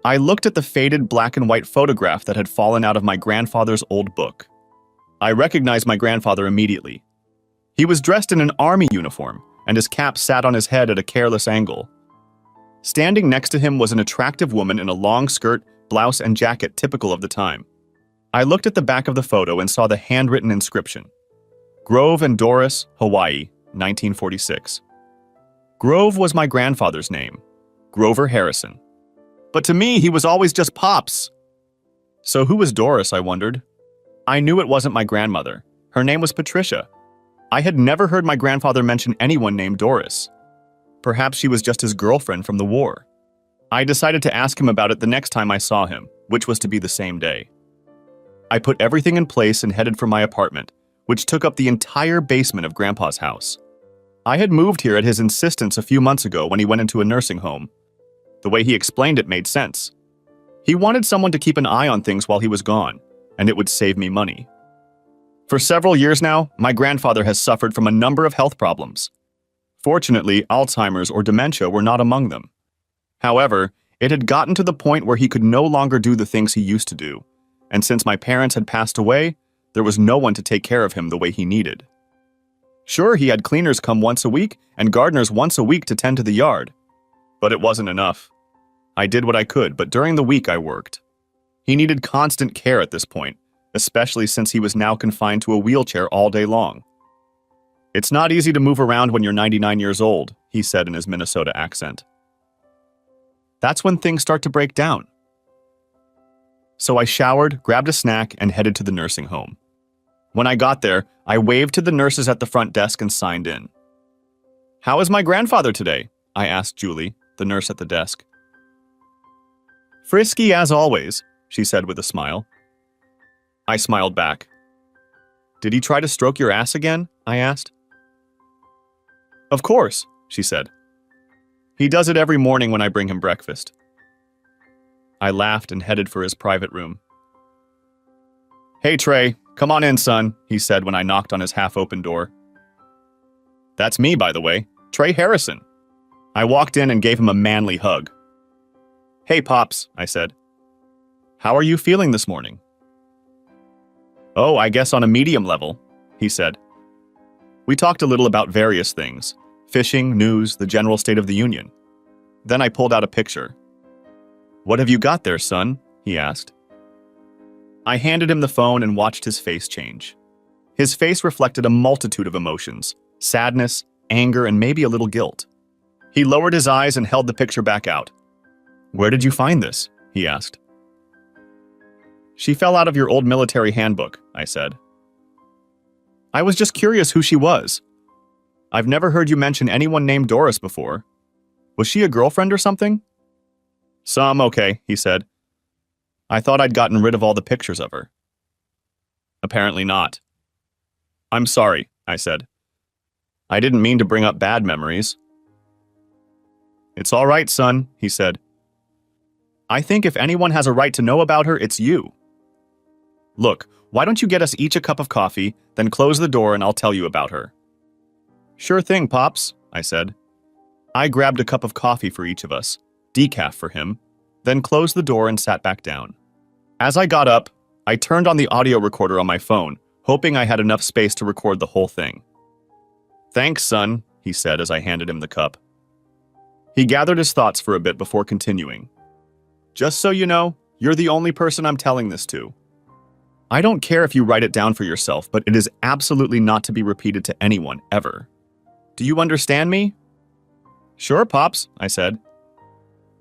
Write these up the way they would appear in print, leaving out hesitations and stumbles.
I looked at the faded black and white photograph that had fallen out of my grandfather's old book. I recognized my grandfather immediately. He was dressed in an army uniform, and his cap sat on his head at a careless angle. Standing next to him was an attractive woman in a long skirt, blouse, and jacket typical of the time. I looked at the back of the photo and saw the handwritten inscription. Grove and Doris, Hawaii, 1946. Grove was my grandfather's name, Grover Harrison. But to me, he was always just Pops. So who was Doris, I wondered? I knew it wasn't my grandmother. Her name was Patricia. I had never heard my grandfather mention anyone named Doris. Perhaps she was just his girlfriend from the war. I decided to ask him about it the next time I saw him, which was to be the same day. I put everything in place and headed for my apartment, which took up the entire basement of Grandpa's house. I had moved here at his insistence a few months ago when he went into a nursing home. The way he explained it made sense. He wanted someone to keep an eye on things while he was gone, and it would save me money. For several years now, my grandfather has suffered from a number of health problems. Fortunately, Alzheimer's or dementia were not among them. However, it had gotten to the point where he could no longer do the things he used to do, and since my parents had passed away, there was no one to take care of him the way he needed. Sure, he had cleaners come once a week and gardeners once a week to tend to the yard, but it wasn't enough. I did what I could, but during the week I worked. He needed constant care at this point, especially since he was now confined to a wheelchair all day long. It's not easy to move around when you're 99 years old, he said in his Minnesota accent. That's when things start to break down. So I showered, grabbed a snack, and headed to the nursing home. When I got there, I waved to the nurses at the front desk and signed in. "How is my grandfather today?" I asked Julie, the nurse at the desk. "Frisky as always," she said with a smile. I smiled back. "Did he try to stroke your ass again?" I asked. "Of course," she said. "He does it every morning when I bring him breakfast." I laughed and headed for his private room. "Hey Trey, come on in, son," he said when I knocked on his half-open door. That's me, by the way, Trey Harrison. I walked in and gave him a manly hug. "Hey Pops," I said. "How are you feeling this morning?" "Oh, I guess on a medium level," he said. We talked a little about various things, fishing, news, the general state of the union. Then I pulled out a picture. "What have you got there, son?" he asked. I handed him the phone and watched his face change. His face reflected a multitude of emotions, sadness, anger, and maybe a little guilt. He lowered his eyes and held the picture back out. "Where did you find this?" he asked. "She fell out of your old military handbook," I said. "I was just curious who she was. I've never heard you mention anyone named Doris before. Was she a girlfriend or something?" "Some okay," he said. "I thought I'd gotten rid of all the pictures of her." "Apparently not." "I'm sorry," I said. "I didn't mean to bring up bad memories." "It's all right, son," he said. "I think if anyone has a right to know about her, it's you. Look, why don't you get us each a cup of coffee, then close the door and I'll tell you about her." "Sure thing, Pops," I said. I grabbed a cup of coffee for each of us, decaf for him, then closed the door and sat back down. As I got up, I turned on the audio recorder on my phone, hoping I had enough space to record the whole thing. "Thanks, son," he said as I handed him the cup. He gathered his thoughts for a bit before continuing. "Just so you know, you're the only person I'm telling this to. I don't care if you write it down for yourself, but it is absolutely not to be repeated to anyone, ever. Do you understand me?" "Sure, Pops," I said.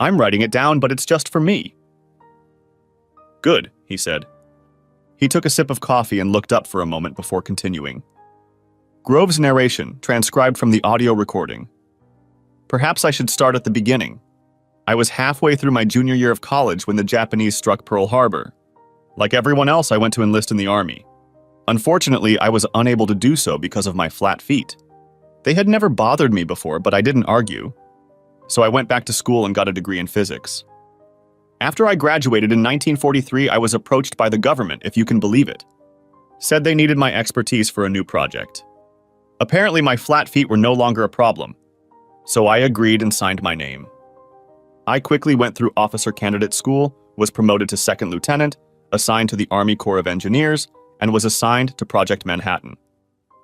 "I'm writing it down, but it's just for me." "Good," he said. He took a sip of coffee and looked up for a moment before continuing. Grove's narration, transcribed from the audio recording. Perhaps I should start at the beginning. I was halfway through my junior year of college when the Japanese struck Pearl Harbor. Like everyone else, I went to enlist in the Army. Unfortunately, I was unable to do so because of my flat feet. They had never bothered me before, but I didn't argue. So I went back to school and got a degree in physics. After I graduated in 1943, I was approached by the government, if you can believe it. Said they needed my expertise for a new project. Apparently, my flat feet were no longer a problem. So I agreed and signed my name. I quickly went through officer candidate school, was promoted to second lieutenant, assigned to the Army Corps of Engineers, and was assigned to Project Manhattan.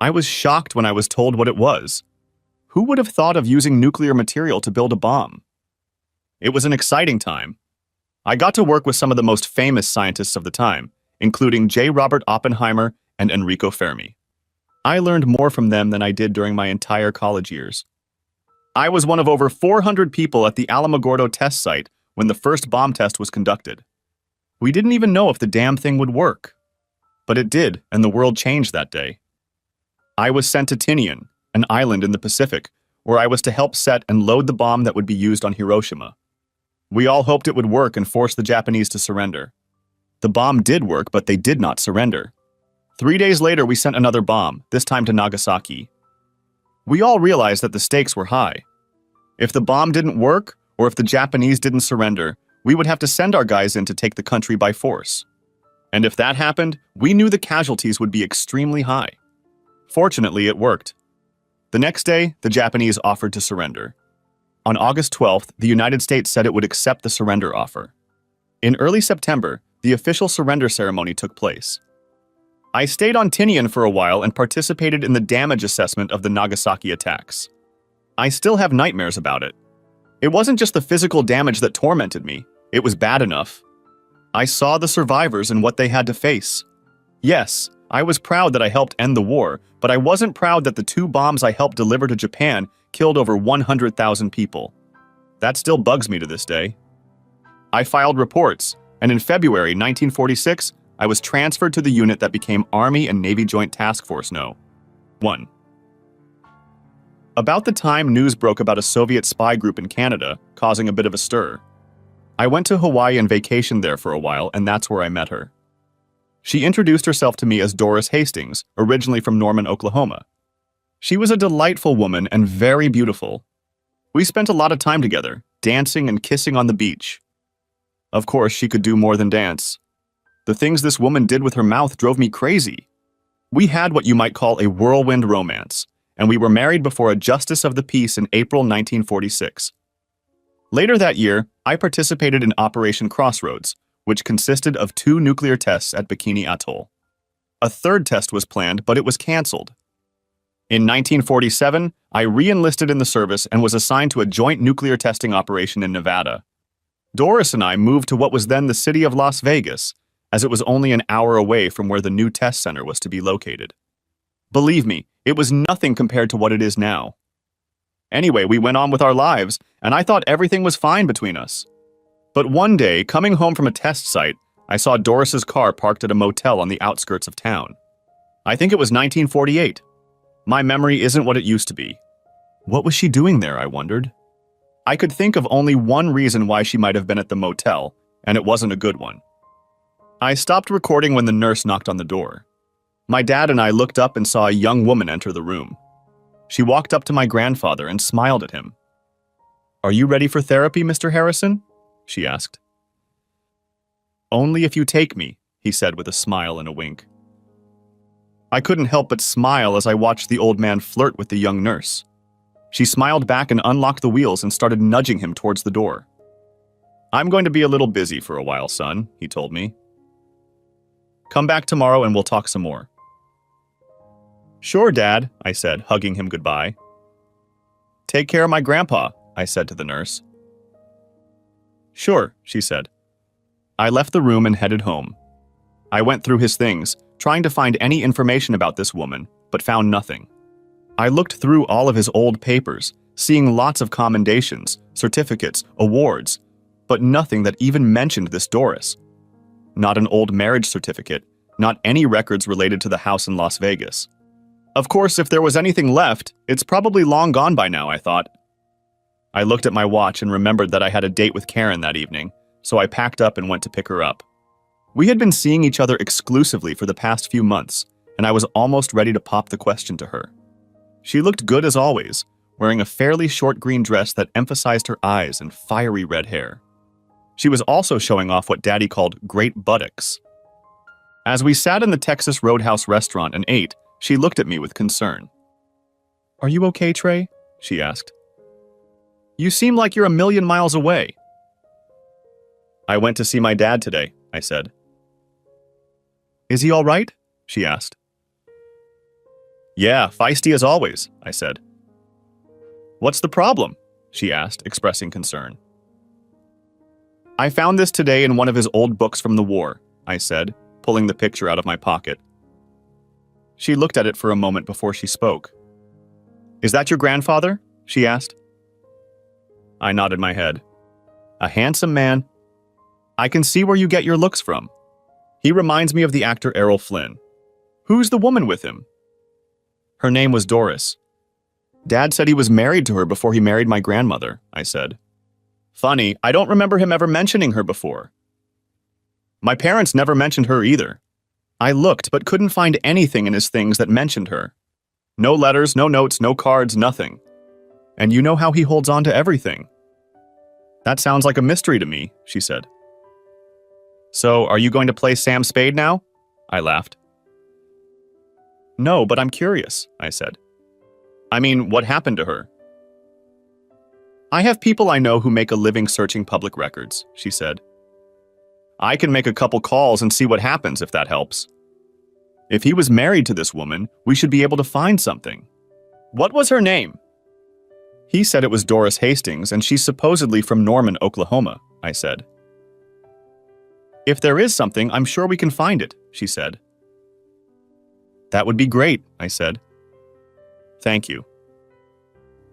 I was shocked when I was told what it was. Who would have thought of using nuclear material to build a bomb? It was an exciting time. I got to work with some of the most famous scientists of the time, including J. Robert Oppenheimer and Enrico Fermi. I learned more from them than I did during my entire college years. I was one of over 400 people at the Alamogordo test site when the first bomb test was conducted. We didn't even know if the damn thing would work. But it did, and the world changed that day. I was sent to Tinian, an island in the Pacific, where I was to help set and load the bomb that would be used on Hiroshima. We all hoped it would work and force the Japanese to surrender. The bomb did work, but they did not surrender. 3 days later, we sent another bomb, this time to Nagasaki. We all realized that the stakes were high. If the bomb didn't work, or if the Japanese didn't surrender, we would have to send our guys in to take the country by force. And if that happened, we knew the casualties would be extremely high. Fortunately, it worked. The next day, the Japanese offered to surrender. On August 12th, the United States said it would accept the surrender offer. In early September, the official surrender ceremony took place. I stayed on Tinian for a while and participated in the damage assessment of the Nagasaki attacks. I still have nightmares about it. It wasn't just the physical damage that tormented me, it was bad enough. I saw the survivors and what they had to face. Yes, I was proud that I helped end the war, but I wasn't proud that the 2 bombs I helped deliver to Japan killed over 100,000 people. That still bugs me to this day. I filed reports, and in February 1946, I was transferred to the unit that became Army and Navy Joint Task Force No. 1. About the time news broke about a Soviet spy group in Canada, causing a bit of a stir. I went to Hawaii and vacationed there for a while, and that's where I met her. She introduced herself to me as Doris Hastings, originally from Norman, Oklahoma. She was a delightful woman and very beautiful. We spent a lot of time together, dancing and kissing on the beach. Of course, she could do more than dance. The things this woman did with her mouth drove me crazy. We had what you might call a whirlwind romance, and we were married before a justice of the peace in April 1946. Later that year, I participated in Operation Crossroads, which consisted of 2 nuclear tests at Bikini Atoll. A third test was planned, but it was canceled. In 1947, I re-enlisted in the service and was assigned to a joint nuclear testing operation in Nevada. Doris and I moved to what was then the city of Las Vegas, as it was only an hour away from where the new test center was to be located. Believe me, it was nothing compared to what it is now. Anyway, we went on with our lives, and I thought everything was fine between us. But one day, coming home from a test site, I saw Doris's car parked at a motel on the outskirts of town. I think it was 1948. My memory isn't what it used to be. What was she doing there, I wondered? I could think of only one reason why she might have been at the motel, and it wasn't a good one. I stopped recording when the nurse knocked on the door. My dad and I looked up and saw a young woman enter the room. She walked up to my grandfather and smiled at him. "Are you ready for therapy, Mr. Harrison?" she asked. "Only if you take me," he said with a smile and a wink. I couldn't help but smile as I watched the old man flirt with the young nurse. She smiled back and unlocked the wheels and started nudging him towards the door. "I'm going to be a little busy for a while, son," he told me. "Come back tomorrow and we'll talk some more." "Sure, Dad," I said, hugging him goodbye. "Take care of my grandpa," I said to the nurse. "Sure," she said. I left the room and headed home. I went through his things, trying to find any information about this woman, but found nothing. I looked through all of his old papers, seeing lots of commendations, certificates, awards, but nothing that even mentioned this Doris. Not an old marriage certificate, not any records related to the house in Las Vegas. Of course, if there was anything left, it's probably long gone by now, I thought. I looked at my watch and remembered that I had a date with Karen that evening, so I packed up and went to pick her up. We had been seeing each other exclusively for the past few months, and I was almost ready to pop the question to her. She looked good as always, wearing a fairly short green dress that emphasized her eyes and fiery red hair. She was also showing off what Daddy called great buttocks. As we sat in the Texas Roadhouse restaurant and ate, she looked at me with concern. "Are you okay, Trey?" she asked. "You seem like you're a million miles away. I went to see my dad today, I said. Is he all right? She asked. Yeah, feisty as always, I said. What's the problem? She asked, expressing concern. I found this today in one of his old books from the war, I said, pulling the picture out of my pocket. She looked at it for a moment before she spoke. Is that your grandfather? She asked. I nodded my head. A handsome man. I can see where you get your looks from. He reminds me of the actor Errol Flynn. Who's the woman with him? Her name was Doris. Dad said he was married to her before he married my grandmother, I said. Funny, I don't remember him ever mentioning her before. My parents never mentioned her either. I looked but couldn't find anything in his things that mentioned her. No letters, no notes, no cards, nothing. And you know how he holds on to everything. That sounds like a mystery to me, she said. So, are you going to play Sam Spade now? I laughed. No, but I'm curious, I said. I mean, what happened to her? I have people I know who make a living searching public records, she said. I can make a couple calls and see what happens if that helps. If he was married to this woman, we should be able to find something. What was her name? He said it was Doris Hastings and she's supposedly from Norman, Oklahoma, I said. If there is something, I'm sure we can find it, she said. That would be great, I said. Thank you.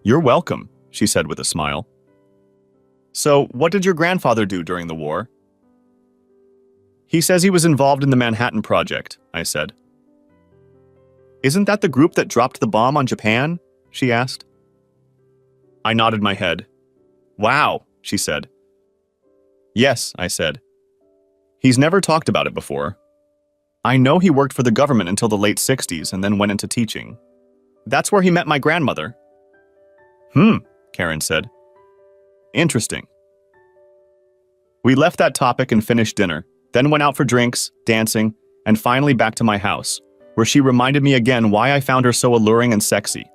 You're welcome, she said with a smile. So, what did your grandfather do during the war? He says he was involved in the Manhattan Project, I said. Isn't that the group that dropped the bomb on Japan? She asked. I nodded my head. Wow, she said. Yes, I said. He's never talked about it before. I know he worked for the government until the late 60s and then went into teaching. That's where he met my grandmother. Karen said. Interesting. We left that topic and finished dinner, then went out for drinks, dancing, and finally back to my house, where she reminded me again why I found her so alluring and sexy.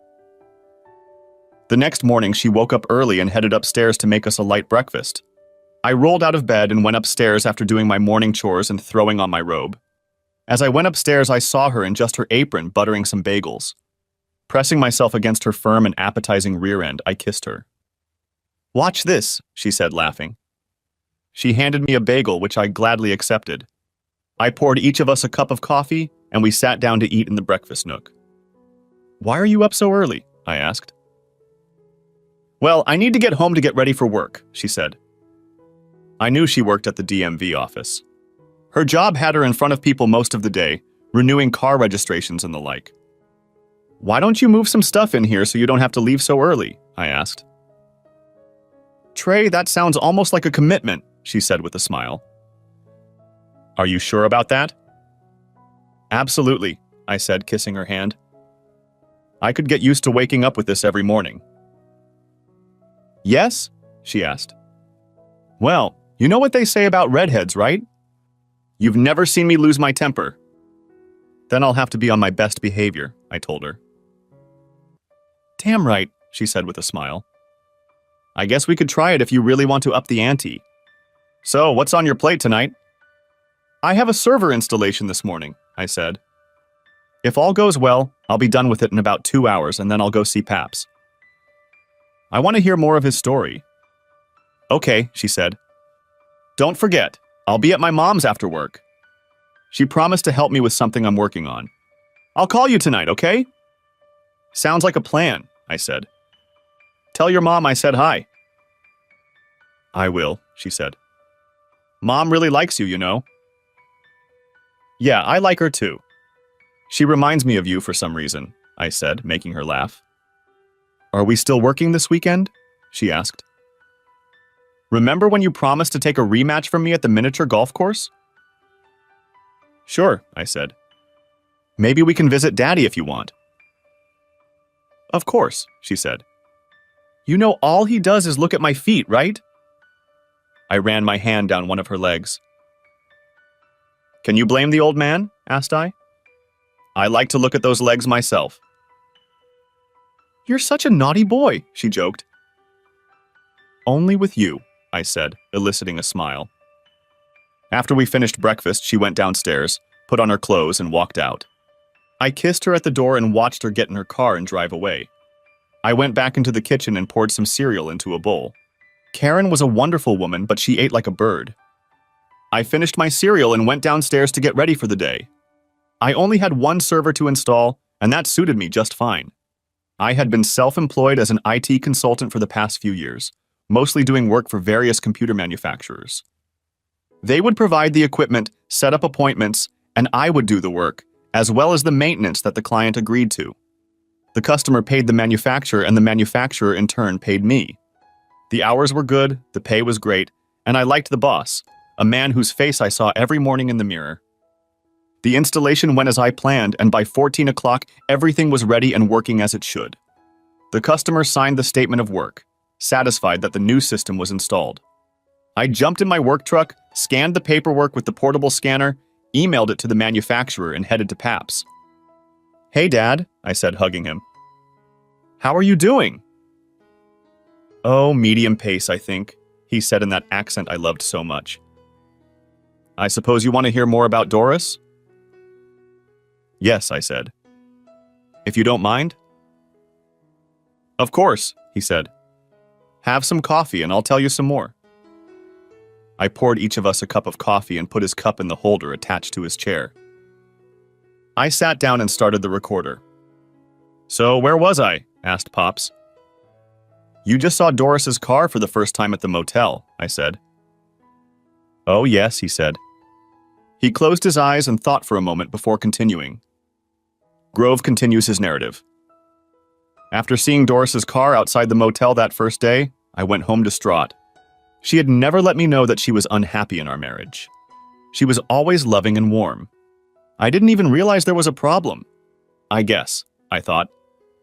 The next morning, she woke up early and headed upstairs to make us a light breakfast. I rolled out of bed and went upstairs after doing my morning chores and throwing on my robe. As I went upstairs, I saw her in just her apron buttering some bagels. Pressing myself against her firm and appetizing rear end, I kissed her. Watch this, she said, laughing. She handed me a bagel, which I gladly accepted. I poured each of us a cup of coffee, and we sat down to eat in the breakfast nook. Why are you up so early? I asked. Well, I need to get home to get ready for work, she said. I knew she worked at the DMV office. Her job had her in front of people most of the day, renewing car registrations and the like. Why don't you move some stuff in here so you don't have to leave so early? I asked. Trey, that sounds almost like a commitment, she said with a smile. Are you sure about that? Absolutely, I said, kissing her hand. I could get used to waking up with this every morning. Yes? She asked. Well, you know what they say about redheads, right? You've never seen me lose my temper. Then I'll have to be on my best behavior, I told her. Damn right, she said with a smile. I guess we could try it if you really want to up the ante. So, what's on your plate tonight? I have a server installation this morning, I said. If all goes well, I'll be done with it in about 2 hours and then I'll go see Paps. I want to hear more of his story. Okay, she said. Don't forget, I'll be at my mom's after work. She promised to help me with something I'm working on. I'll call you tonight, okay? Sounds like a plan, I said. Tell your mom I said hi. I will, she said. Mom really likes you, you know. Yeah, I like her too. She reminds me of you for some reason, I said, making her laugh. Are we still working this weekend? She asked. Remember when you promised to take a rematch from me at the miniature golf course? Sure, I said. Maybe we can visit Daddy if you want. Of course, she said. You know all he does is look at my feet, right? I ran my hand down one of her legs. Can you blame the old man? Asked I. I like to look at those legs myself. You're such a naughty boy, she joked. Only with you, I said, eliciting a smile. After we finished breakfast, she went downstairs, put on her clothes, and walked out. I kissed her at the door and watched her get in her car and drive away. I went back into the kitchen and poured some cereal into a bowl. Karen was a wonderful woman, but she ate like a bird. I finished my cereal and went downstairs to get ready for the day. I only had one server to install, and that suited me just fine. I had been self-employed as an IT consultant for the past few years, mostly doing work for various computer manufacturers. They would provide the equipment, set up appointments, and I would do the work, as well as the maintenance that the client agreed to. The customer paid the manufacturer, and the manufacturer in turn paid me. The hours were good, the pay was great, and I liked the boss, a man whose face I saw every morning in the mirror. The installation went as I planned, and by 14 o'clock, everything was ready and working as it should. The customer signed the statement of work, satisfied that the new system was installed. I jumped in my work truck, scanned the paperwork with the portable scanner, emailed it to the manufacturer, and headed to Pap's. "Hey, Dad," I said, hugging him. "How are you doing?" "Oh, medium pace, I think," he said in that accent I loved so much. "I suppose you want to hear more about Doris?" "Yes," I said. "If you don't mind?" "Of course," he said. "Have some coffee and I'll tell you some more." I poured each of us a cup of coffee and put his cup in the holder attached to his chair. I sat down and started the recorder. "So where was I?" asked Pops. "You just saw Doris's car for the first time at the motel," I said. "Oh yes," he said. He closed his eyes and thought for a moment before continuing. Grove continues his narrative. "After seeing Doris's car outside the motel that first day, I went home distraught. She had never let me know that she was unhappy in our marriage. She was always loving and warm. I didn't even realize there was a problem. I guess, I thought.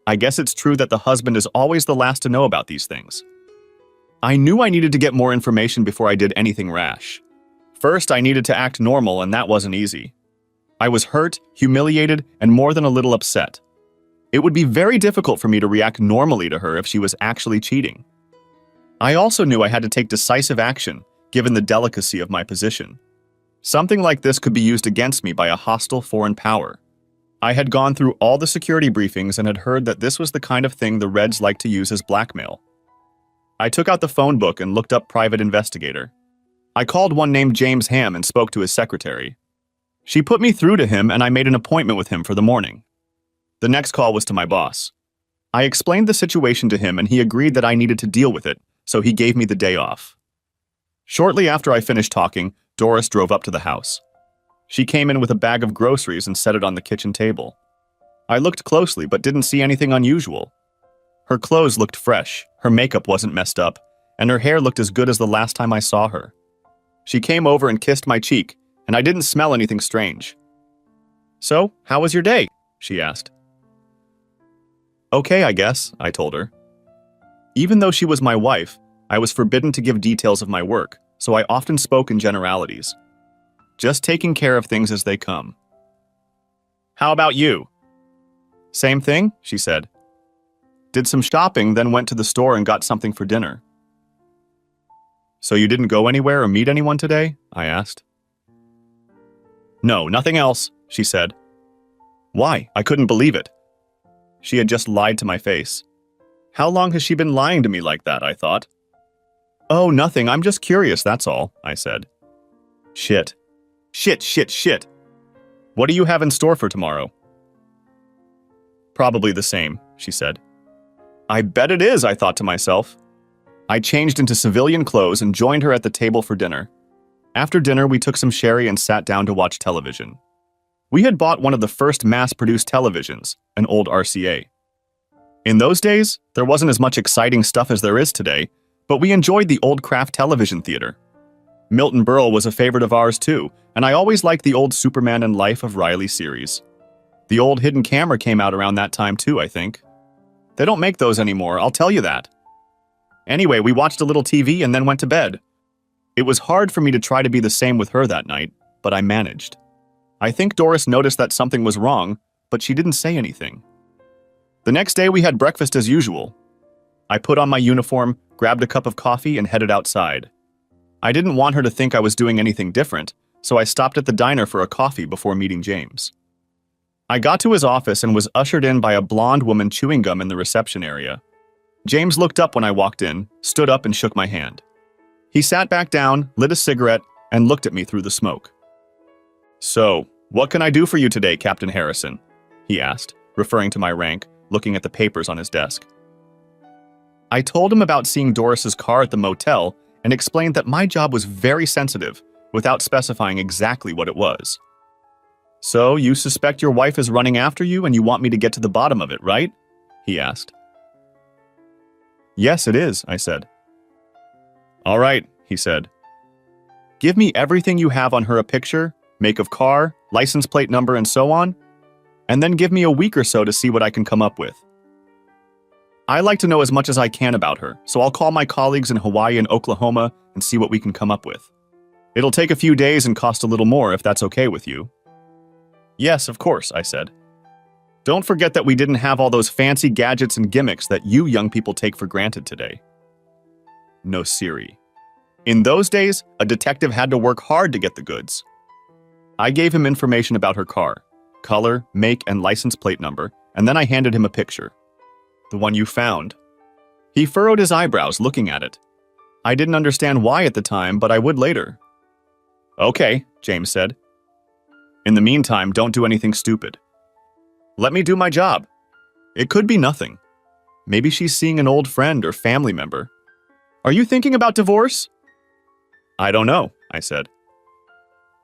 I guess it's true that the husband is always the last to know about these things. I knew I needed to get more information before I did anything rash. First, I needed to act normal, and that wasn't easy. I was hurt, humiliated, and more than a little upset. It would be very difficult for me to react normally to her if she was actually cheating. I also knew I had to take decisive action, given the delicacy of my position. Something like this could be used against me by a hostile foreign power. I had gone through all the security briefings and had heard that this was the kind of thing the Reds like to use as blackmail. I took out the phone book and looked up private investigator. I called one named James Ham and spoke to his secretary. She put me through to him and I made an appointment with him for the morning. The next call was to my boss. I explained the situation to him and he agreed that I needed to deal with it, so he gave me the day off. Shortly after I finished talking, Doris drove up to the house. She came in with a bag of groceries and set it on the kitchen table. I looked closely but didn't see anything unusual. Her clothes looked fresh, her makeup wasn't messed up, and her hair looked as good as the last time I saw her. She came over and kissed my cheek, and I didn't smell anything strange. "So, how was your day?" she asked. "Okay, I guess," I told her. Even though she was my wife, I was forbidden to give details of my work, so I often spoke in generalities. Just taking care of things as they come. "How about you?" "Same thing," she said. "Did some shopping, then went to the store and got something for dinner." "So you didn't go anywhere or meet anyone today?" I asked. "No, nothing else," she said. Why? I couldn't believe it. She had just lied to my face. How long has she been lying to me like that, I thought. "Oh, nothing, I'm just curious, that's all," I said. Shit. Shit. What do you have in store for tomorrow?" "Probably the same," she said. "I bet it is," I thought to myself. I changed into civilian clothes and joined her at the table for dinner. After dinner, we took some sherry and sat down to watch television. We had bought one of the first mass-produced televisions, an old RCA. In those days, there wasn't as much exciting stuff as there is today, but we enjoyed the old craft television theater. Milton Berle was a favorite of ours too, and I always liked the old Superman and Life of Riley series. The old hidden camera came out around that time too, I think. They don't make those anymore, I'll tell you that. Anyway, we watched a little TV and then went to bed. It was hard for me to try to be the same with her that night, but I managed. I think Doris noticed that something was wrong, but she didn't say anything. The next day we had breakfast as usual. I put on my uniform, grabbed a cup of coffee, and headed outside. I didn't want her to think I was doing anything different, so I stopped at the diner for a coffee before meeting James. I got to his office and was ushered in by a blonde woman chewing gum in the reception area. James looked up when I walked in, stood up and shook my hand. He sat back down, lit a cigarette, and looked at me through the smoke. "So, what can I do for you today, Captain Harrison?" he asked, referring to my rank, looking at the papers on his desk. I told him about seeing Doris's car at the motel and explained that my job was very sensitive, without specifying exactly what it was. "So, you suspect your wife is running after you and you want me to get to the bottom of it, right?" he asked. "Yes, it is," I said. "All right," he said. "Give me everything you have on her, a picture, make of car, license plate number, and so on, and then give me a week or so to see what I can come up with. I like to know as much as I can about her, so I'll call my colleagues in Hawaii and Oklahoma and see what we can come up with. It'll take a few days and cost a little more if that's okay with you." "Yes, of course," I said. "Don't forget that we didn't have all those fancy gadgets and gimmicks that you young people take for granted today." No siri. In those days, a detective had to work hard to get the goods. I gave him information about her car, color, make, and license plate number, and then I handed him a picture. "The one you found." He furrowed his eyebrows looking at it. I didn't understand why at the time, but I would later. "Okay," James said. "In the meantime, don't do anything stupid. Let me do my job. It could be nothing. Maybe she's seeing an old friend or family member. Are you thinking about divorce?" "I don't know," I said.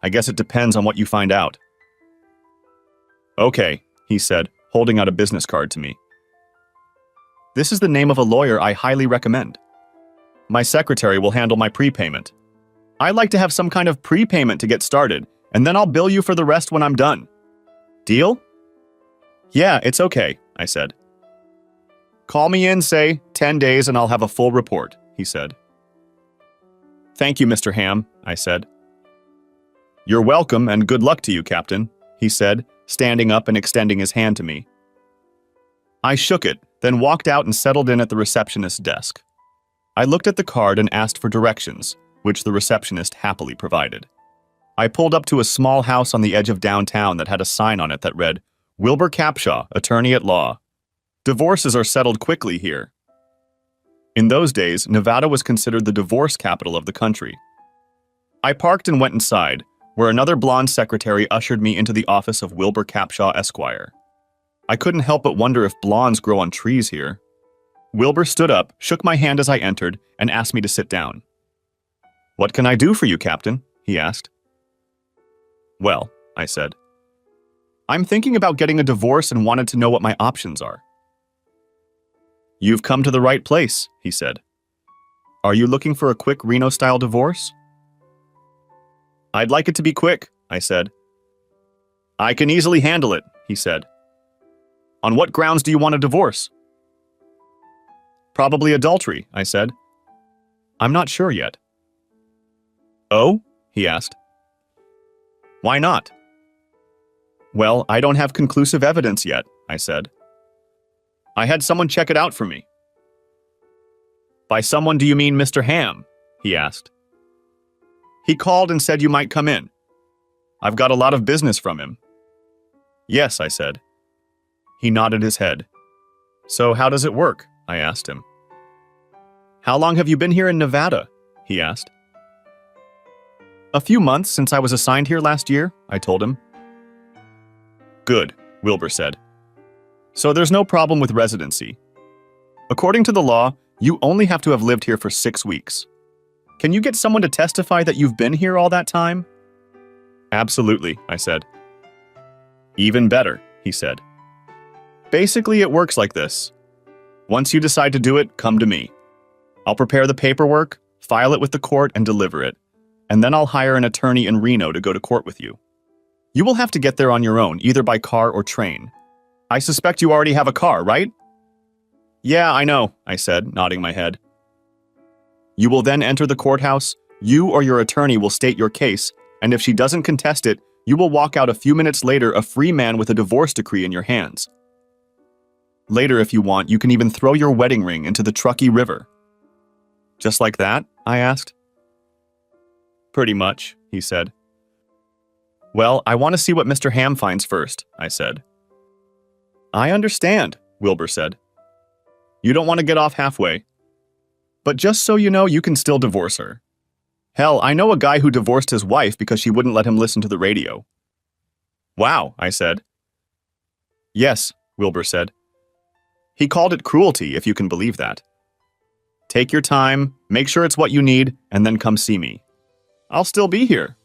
"I guess it depends on what you find out." "Okay," he said, holding out a business card to me. "This is the name of a lawyer I highly recommend. My secretary will handle my prepayment. I like to have some kind of prepayment to get started, and then I'll bill you for the rest when I'm done. Deal?" "Yeah, it's okay," I said. "Call me in, say, 10 days and I'll have a full report," he said. "Thank you, Mr. Ham," I said. "You're welcome and good luck to you, Captain," he said, standing up and extending his hand to me. I shook it, then walked out and settled in at the receptionist's desk. I looked at the card and asked for directions, which the receptionist happily provided. I pulled up to a small house on the edge of downtown that had a sign on it that read, "Wilbur Capshaw, Attorney at Law. Divorces are settled quickly here." In those days, Nevada was considered the divorce capital of the country. I parked and went inside, where another blonde secretary ushered me into the office of Wilbur Capshaw, Esquire. I couldn't help but wonder if blondes grow on trees here. Wilbur stood up, shook my hand as I entered, and asked me to sit down. "What can I do for you, Captain?" he asked. "Well," I said, "I'm thinking about getting a divorce and wanted to know what my options are." "You've come to the right place," he said. "Are you looking for a quick Reno-style divorce?" "I'd like it to be quick," I said. "I can easily handle it," he said. "On what grounds do you want a divorce?" "Probably adultery," I said. "I'm not sure yet." "Oh?" he asked. "Why not?" "Well, I don't have conclusive evidence yet," I said. "I had someone check it out for me." "By someone, do you mean Mr. Ham?" he asked. "He called and said you might come in. I've got a lot of business from him." "Yes," I said. He nodded his head. "So how does it work?" I asked him. "How long have you been here in Nevada?" he asked. "A few months since I was assigned here last year," I told him. "Good," Wilbur said. "So there's no problem with residency. According to the law, you only have to have lived here for 6 weeks. Can you get someone to testify that you've been here all that time?" "Absolutely," I said. "Even better," he said. "Basically, it works like this. Once you decide to do it, come to me. I'll prepare the paperwork, file it with the court, and deliver it. And then I'll hire an attorney in Reno to go to court with you. You will have to get there on your own, either by car or train. I suspect you already have a car, right?" "Yeah, I know," I said, nodding my head. "You will then enter the courthouse. You or your attorney will state your case, and if she doesn't contest it, you will walk out a few minutes later a free man with a divorce decree in your hands. Later, if you want, you can even throw your wedding ring into the Truckee River." "Just like that?" I asked. Pretty much, he said. Well, I want to see what Mr. Ham finds first, I said. I understand, Wilbur said. You don't want to get off halfway. But just so you know, you can still divorce her. Hell, I know a guy who divorced his wife because she wouldn't let him listen to the radio. Wow, I said. Yes, Wilbur said. He called it cruelty, if you can believe that. Take your time, make sure it's what you need, and then come see me. I'll still be here.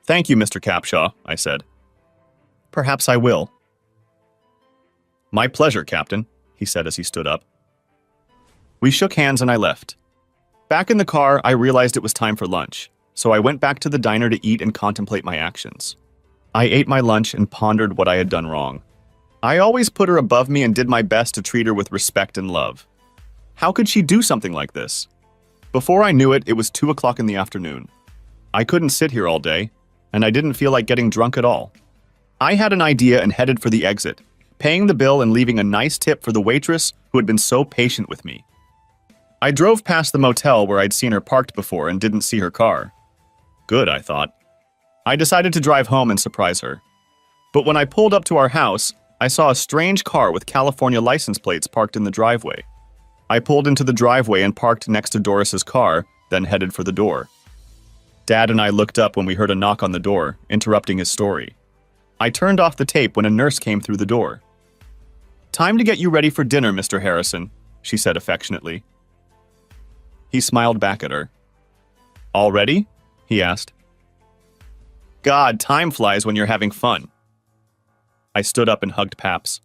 Thank you, Mr. Capshaw, I said. Perhaps I will. My pleasure, Captain, he said as he stood up. We shook hands and I left. Back in the car, I realized it was time for lunch, so I went back to the diner to eat and contemplate my actions. I ate my lunch and pondered what I had done wrong. I always put her above me and did my best to treat her with respect and love. How could she do something like this? Before I knew it, it was 2 o'clock in the afternoon. I couldn't sit here all day, and I didn't feel like getting drunk at all. I had an idea and headed for the exit, paying the bill and leaving a nice tip for the waitress who had been so patient with me. I drove past the motel where I'd seen her parked before and didn't see her car. Good, I thought. I decided to drive home and surprise her. But when I pulled up to our house, I saw a strange car with California license plates parked in the driveway. I pulled into the driveway and parked next to Doris's car, then headed for the door. Dad and I looked up when we heard a knock on the door, interrupting his story. I turned off the tape when a nurse came through the door. Time to get you ready for dinner, Mr. Harrison, she said affectionately. He smiled back at her. All ready? He asked. God, time flies when you're having fun. I stood up and hugged Paps.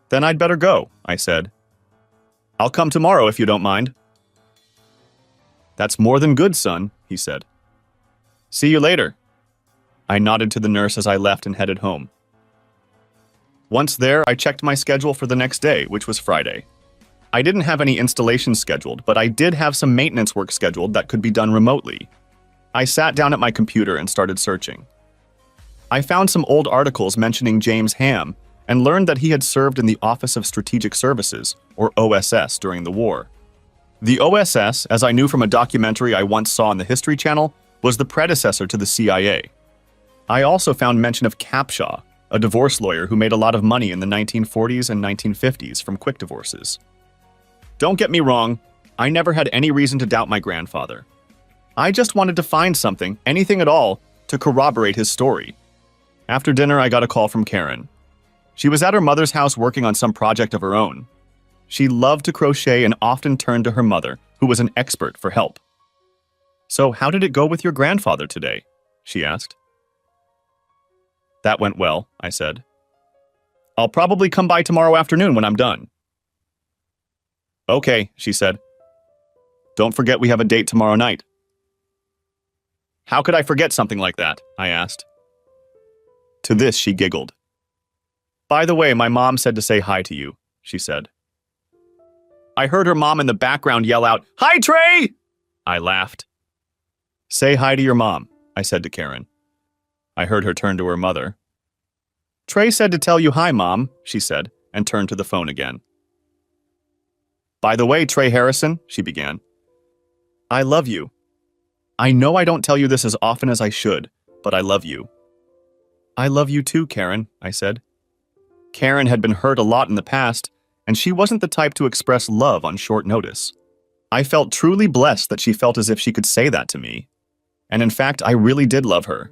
Then I'd better go, I said. I'll come tomorrow if you don't mind. That's more than good, son, he said. See you later. I nodded to the nurse as I left and headed home. Once there, I checked my schedule for the next day, which was Friday. I didn't have any installations scheduled, but I did have some maintenance work scheduled that could be done remotely. I sat down at my computer and started searching. I found some old articles mentioning James Ham and learned that he had served in the Office of Strategic Services, or OSS, during the war. The OSS, as I knew from a documentary I once saw on the History Channel, was the predecessor to the CIA. I also found mention of Capshaw, a divorce lawyer who made a lot of money in the 1940s and 1950s from quick divorces. Don't get me wrong, I never had any reason to doubt my grandfather. I just wanted to find something, anything at all, to corroborate his story. After dinner, I got a call from Karen. She was at her mother's house working on some project of her own. She loved to crochet and often turned to her mother, who was an expert, for help. So how did it go with your grandfather today? She asked. That went well, I said. I'll probably come by tomorrow afternoon when I'm done. Okay, she said. Don't forget we have a date tomorrow night. How could I forget something like that? I asked. To this, she giggled. By the way, my mom said to say hi to you, she said. I heard her mom in the background yell out, "Hi, Trey!" I laughed. Say hi to your mom, I said to Karen. I heard her turn to her mother. Trey said to tell you hi, Mom, she said, and turned to the phone again. By the way, Trey Harrison, she began. I love you. I know I don't tell you this as often as I should, but I love you. I love you too, Karen, I said. Karen had been hurt a lot in the past, and she wasn't the type to express love on short notice. I felt truly blessed that she felt as if she could say that to me. And in fact, I really did love her.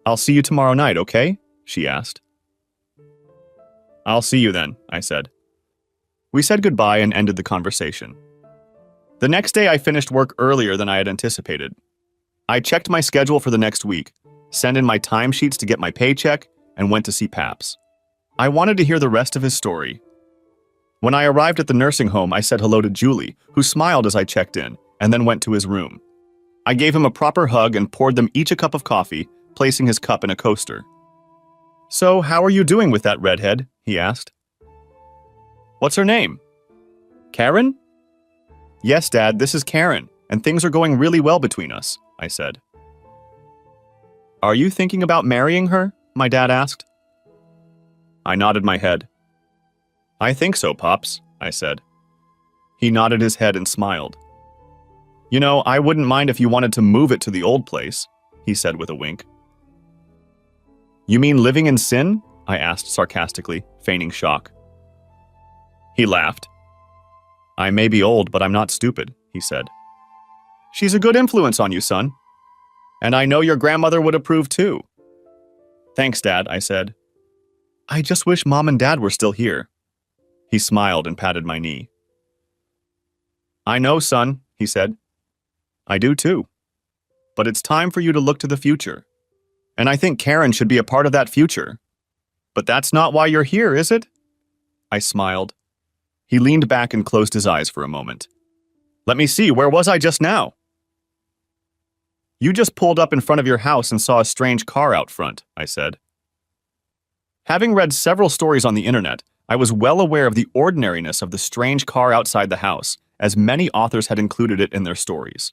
I'll see you tomorrow night, okay? She asked. I'll see you then, I said. We said goodbye and ended the conversation. The next day I finished work earlier than I had anticipated. I checked my schedule for the next week, sent in my timesheets to get my paycheck, and went to see Paps. I wanted to hear the rest of his story. When I arrived at the nursing home, I said hello to Julie, who smiled as I checked in, and then went to his room. I gave him a proper hug and poured them each a cup of coffee, placing his cup in a coaster. So, how are you doing with that redhead? He asked. What's her name? Karen? Yes, Dad, this is Karen, and things are going really well between us, I said. Are you thinking about marrying her? My dad asked. I nodded my head. I think so, Pops, I said. He nodded his head and smiled. You know, I wouldn't mind if you wanted to move it to the old place, he said with a wink. You mean living in sin? I asked sarcastically, feigning shock. He laughed. I may be old, but I'm not stupid, he said. She's a good influence on you, son. And I know your grandmother would approve too. Thanks, Dad, I said. I just wish Mom and Dad were still here. He smiled and patted my knee. I know, son, he said. I do too. But it's time for you to look to the future. And I think Karen should be a part of that future. But that's not why you're here, is it? I smiled. He leaned back and closed his eyes for a moment. Let me see, where was I just now? You just pulled up in front of your house and saw a strange car out front, I said. Having read several stories on the internet, I was well aware of the ordinariness of the strange car outside the house, as many authors had included it in their stories.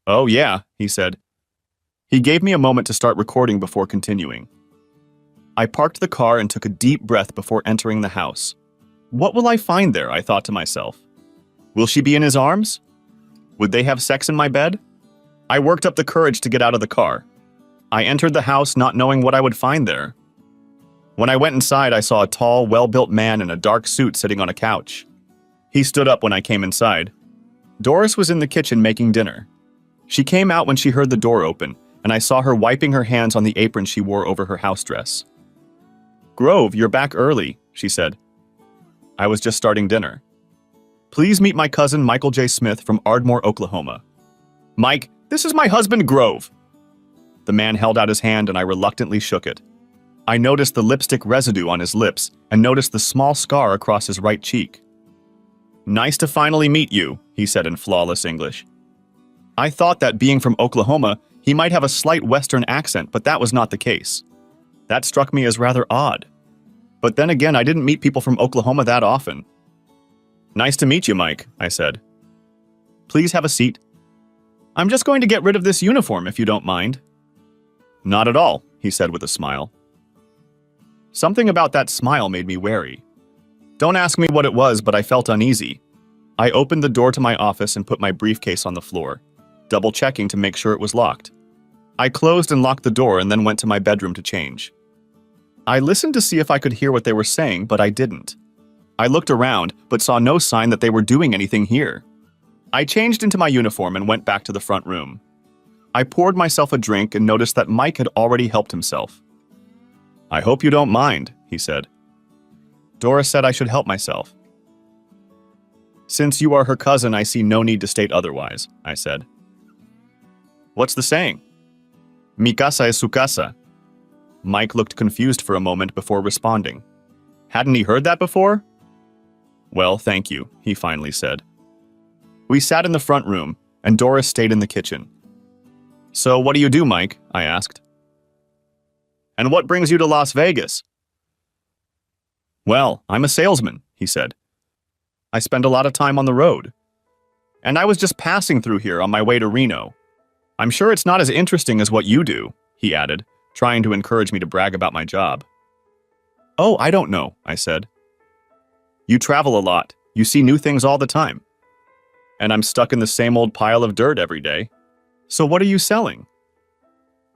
Oh yeah, he said. He gave me a moment to start recording before continuing. I parked the car and took a deep breath before entering the house. What will I find there, I thought to myself. Will she be in his arms? Would they have sex in my bed? I worked up the courage to get out of the car. I entered the house not knowing what I would find there. When I went inside, I saw a tall, well-built man in a dark suit sitting on a couch. He stood up when I came inside. Doris was in the kitchen making dinner. She came out when she heard the door open, and I saw her wiping her hands on the apron she wore over her house dress. Grove, you're back early, she said. I was just starting dinner. Please meet my cousin Michael J. Smith from Ardmore, Oklahoma. Mike, this is my husband Grove. The man held out his hand and I reluctantly shook it. I noticed the lipstick residue on his lips and noticed the small scar across his right cheek. Nice to finally meet you, he said in flawless English. I thought that being from Oklahoma, he might have a slight Western accent, but that was not the case. That struck me as rather odd. But then again, I didn't meet people from Oklahoma that often. Nice to meet you, Mike, I said. Please have a seat. I'm just going to get rid of this uniform if you don't mind. Not at all, he said with a smile. Something about that smile made me wary. Don't ask me what it was, but I felt uneasy. I opened the door to my office and put my briefcase on the floor, double-checking to make sure it was locked. I closed and locked the door and then went to my bedroom to change. I listened to see if I could hear what they were saying, but I didn't. I looked around, but saw no sign that they were doing anything here. I changed into my uniform and went back to the front room. I poured myself a drink and noticed that Mike had already helped himself. I hope you don't mind, he said. Doris said I should help myself. Since you are her cousin, I see no need to state otherwise, I said. What's the saying? Mi casa es su casa. Mike looked confused for a moment before responding. Hadn't he heard that before? Well, thank you, he finally said. We sat in the front room, and Doris stayed in the kitchen. So what do you do, Mike? I asked. And what brings you to Las Vegas? Well, I'm a salesman, he said. I spend a lot of time on the road. And I was just passing through here on my way to Reno. I'm sure it's not as interesting as what you do, he added, trying to encourage me to brag about my job. Oh, I don't know, I said. You travel a lot. You see new things all the time. And I'm stuck in the same old pile of dirt every day. So what are you selling?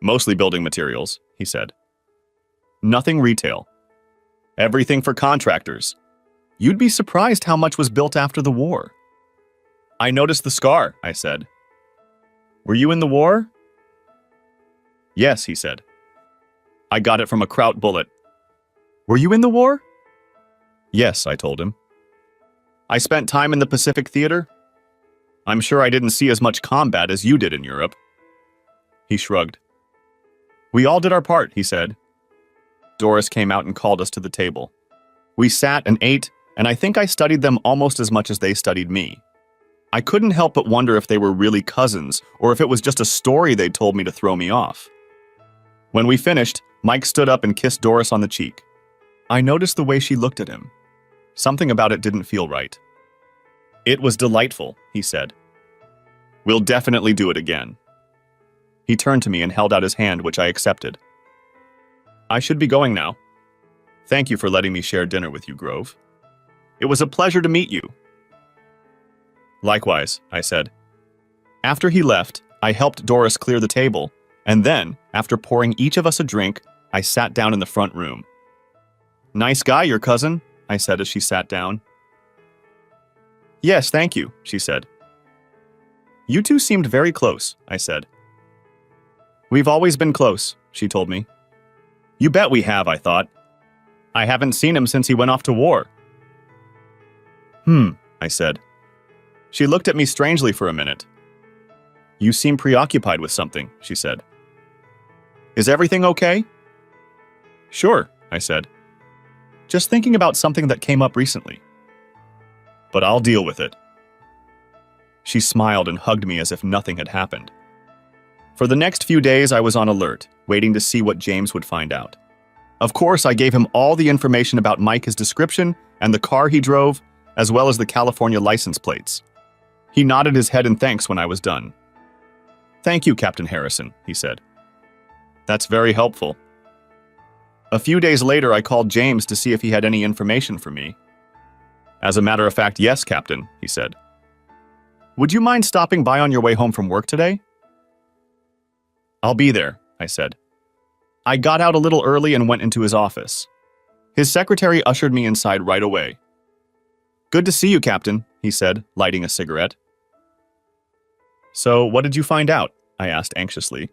Mostly building materials, he said. Nothing retail. Everything for contractors. You'd be surprised how much was built after the war. I noticed the scar, I said. Were you in the war? Yes, he said. I got it from a Kraut bullet. Were you in the war? Yes, I told him. I spent time in the Pacific Theater. I'm sure I didn't see as much combat as you did in Europe. He shrugged. We all did our part, he said. Doris came out and called us to the table. We sat and ate, and I think I studied them almost as much as they studied me. I couldn't help but wonder if they were really cousins, or if it was just a story they'd told me to throw me off. When we finished, Mike stood up and kissed Doris on the cheek. I noticed the way she looked at him. Something about it didn't feel right. It was delightful, he said. We'll definitely do it again. He turned to me and held out his hand, which I accepted. I should be going now. Thank you for letting me share dinner with you, Grove. It was a pleasure to meet you. Likewise, I said. After he left, I helped Doris clear the table, and then, after pouring each of us a drink, I sat down in the front room. "Nice guy, your cousin," I said as she sat down. "Yes, thank you," she said. "You two seemed very close," I said. "We've always been close," she told me. "You bet we have," I thought. "I haven't seen him since he went off to war." I said. She looked at me strangely for a minute. "You seem preoccupied with something," she said. "Is everything okay?" "Sure," I said. "Just thinking about something that came up recently. But I'll deal with it." She smiled and hugged me as if nothing had happened. For the next few days, I was on alert, waiting to see what James would find out. Of course, I gave him all the information about Mike, his description, and the car he drove, as well as the California license plates. He nodded his head in thanks when I was done. "Thank you, Captain Harrison," he said. "That's very helpful." A few days later, I called James to see if he had any information for me. "As a matter of fact, yes, Captain," he said. "Would you mind stopping by on your way home from work today?" "I'll be there," I said. I got out a little early and went into his office. His secretary ushered me inside right away. "Good to see you, Captain," he said, lighting a cigarette. "So, what did you find out?" I asked anxiously.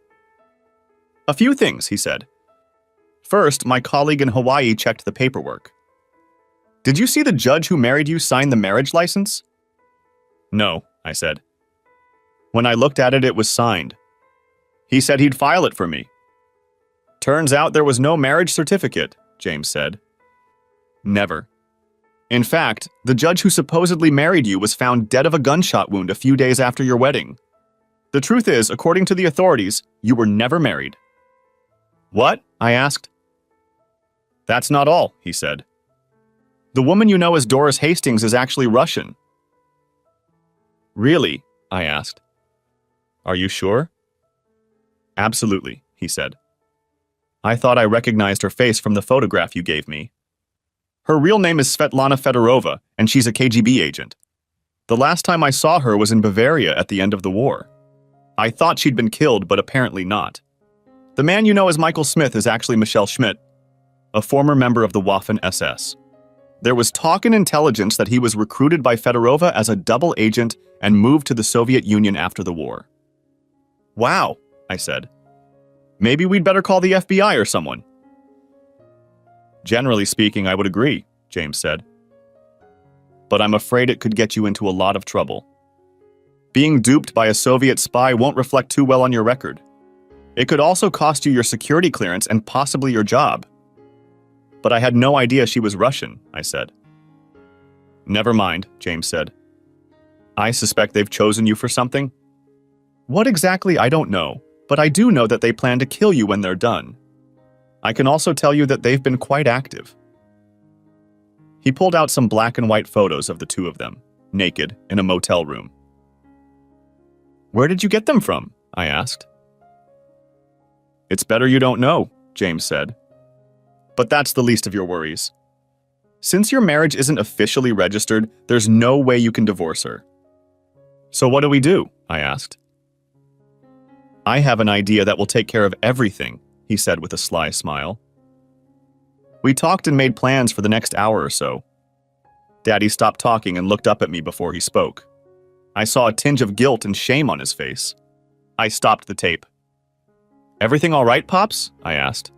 "A few things," he said. "First, my colleague in Hawaii checked the paperwork. Did you see the judge who married you sign the marriage license?" "No," I said. "When I looked at it, it was signed. He said he'd file it for me." "Turns out there was no marriage certificate," James said. "Never. In fact, the judge who supposedly married you was found dead of a gunshot wound a few days after your wedding. The truth is, according to the authorities, you were never married." "What?" I asked. "That's not all," he said. "The woman you know as Doris Hastings is actually Russian." "Really?" I asked. "Are you sure?" "Absolutely," he said. "I thought I recognized her face from the photograph you gave me. Her real name is Svetlana Fedorova, and she's a KGB agent. The last time I saw her was in Bavaria at the end of the war. I thought she'd been killed, but apparently not. The man you know as Michael Smith is actually Michel Schmidt, a former member of the Waffen-SS. There was talk in intelligence that he was recruited by Fedorova as a double agent and moved to the Soviet Union after the war." "Wow," I said. "Maybe we'd better call the FBI or someone." "Generally speaking, I would agree," James said. "But I'm afraid it could get you into a lot of trouble. Being duped by a Soviet spy won't reflect too well on your record. It could also cost you your security clearance and possibly your job." "But I had no idea she was Russian," I said. "Never mind," James said. "I suspect they've chosen you for something. What exactly, I don't know, but I do know that they plan to kill you when they're done. I can also tell you that they've been quite active." He pulled out some black and white photos of the two of them, naked, in a motel room. "Where did you get them from?" I asked. "It's better you don't know," James said. "But that's the least of your worries. Since your marriage isn't officially registered, there's no way you can divorce her." "So what do we do?" I asked. "I have an idea that will take care of everything," he said with a sly smile. We talked and made plans for the next hour or so. Daddy stopped talking and looked up at me before he spoke. I saw a tinge of guilt and shame on his face. I stopped the tape. "Everything all right, Pops?" I asked.